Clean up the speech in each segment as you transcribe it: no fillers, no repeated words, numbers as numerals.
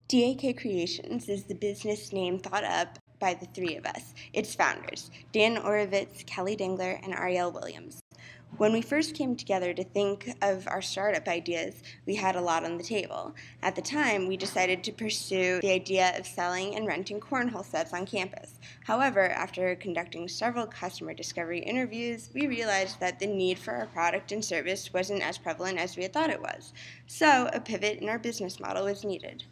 DAK Creations is the business name thought up by the three of us, its founders, Dan Orovitz, Kelly Dingler, and Ariel Williams. When we first came together to think of our startup ideas, we had a lot on the table. At the time, we decided to pursue the idea of selling and renting cornhole sets on campus. However, after conducting several customer discovery interviews, we realized that the need for our product and service wasn't as prevalent as we had thought it was. So, a pivot in our business model was needed.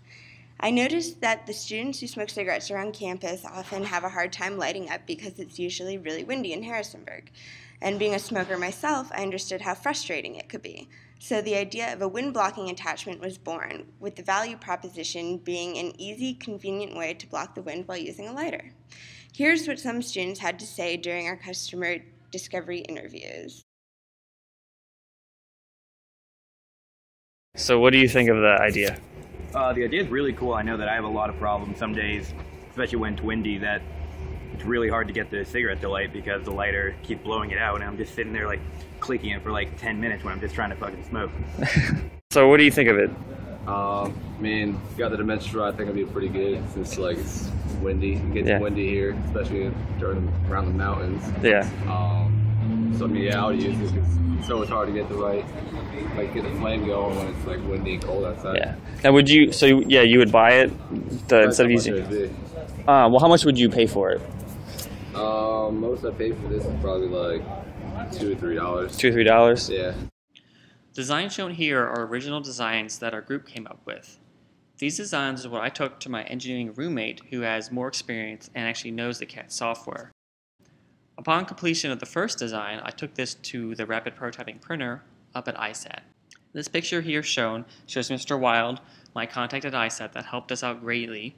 I noticed that the students who smoke cigarettes around campus often have a hard time lighting up because it's usually really windy in Harrisonburg. And being a smoker myself, I understood how frustrating it could be. So the idea of a wind-blocking attachment was born, with the value proposition being an easy, convenient way to block the wind while using a lighter. Here's what some students had to say during our customer discovery interviews. So what do you think of the idea? The idea is really cool. I know that I have a lot of problems some days, especially when it's windy, that it's really hard to get the cigarette to light because the lighter keeps blowing it out and I'm just sitting there like clicking it for like 10 minutes when I'm just trying to fucking smoke. So what do you think of it? I mean, got the dimensional, I think it'd be pretty good since like it's windy. It gets windy here, especially around the mountains. Yeah. So I mean, yeah, I would use it because it's so hard to get the right, like get the flame going when it's like windy and cold outside. Yeah. Now would you, so yeah, you would buy it instead of using it? Well, how much would you pay for it? Most I paid for this is probably like $2 or $3. $2 or $3? Yeah. Designs shown here are original designs that our group came up with. These designs are what I took to my engineering roommate who has more experience and actually knows the CAD software. Upon completion of the first design, I took this to the rapid prototyping printer up at ISAT. This picture here shows Mr. Wild, my contact at ISAT that helped us out greatly.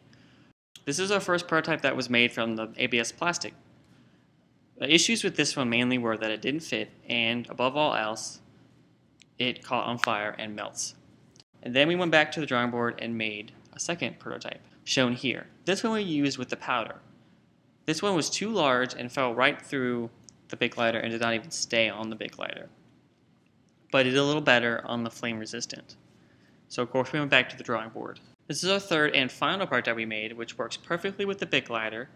This is our first prototype that was made from the ABS plastic. The issues with this one mainly were that it didn't fit and, above all else, it caught on fire and melts. And then we went back to the drawing board and made a second prototype, shown here. This one we used with the powder. This one was too large and fell right through the big lighter and did not even stay on the big lighter. But it did a little better on the flame resistant. So of course we went back to the drawing board. This is our third and final prototype we made, which works perfectly with the big lighter.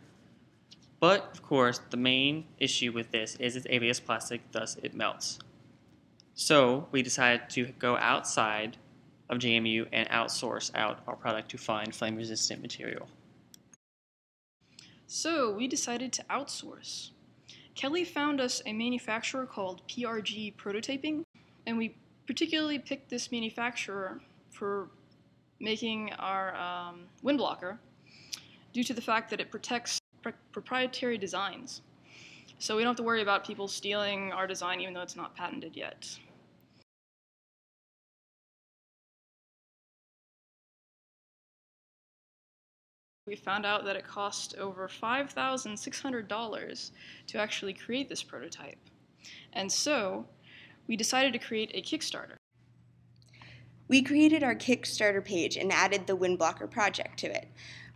But of course the main issue with this is it's ABS plastic, thus it melts. So we decided to go outside of JMU and outsource out our product to find flame resistant material. So we decided to outsource. Kelly found us a manufacturer called PRG Prototyping, and we particularly picked this manufacturer for making our wind blocker due to the fact that it protects proprietary designs. So we don't have to worry about people stealing our design even though it's not patented yet. We found out that it cost over $5,600 to actually create this prototype. And so we decided to create a Kickstarter. We created our Kickstarter page and added the wind blocker project to it.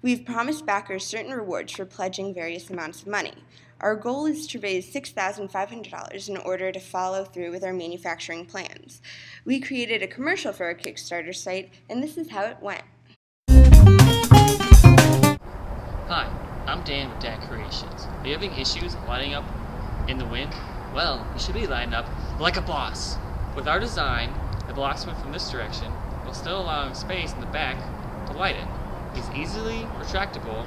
We've promised backers certain rewards for pledging various amounts of money. Our goal is to raise $6,500 in order to follow through with our manufacturing plans. We created a commercial for our Kickstarter site, and this is how it went. Hi, I'm Dan with DAK Creations. Are you having issues lighting up in the wind? Well, you should be lighting up like a boss. With our design, the blocks went from this direction while still allowing space in the back to light it. It's easily retractable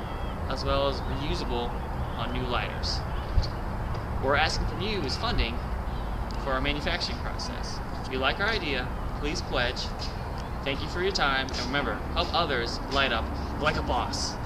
as well as reusable on new lighters. What we're asking from you is funding for our manufacturing process. If you like our idea, please pledge. Thank you for your time, and remember, help others light up like a boss.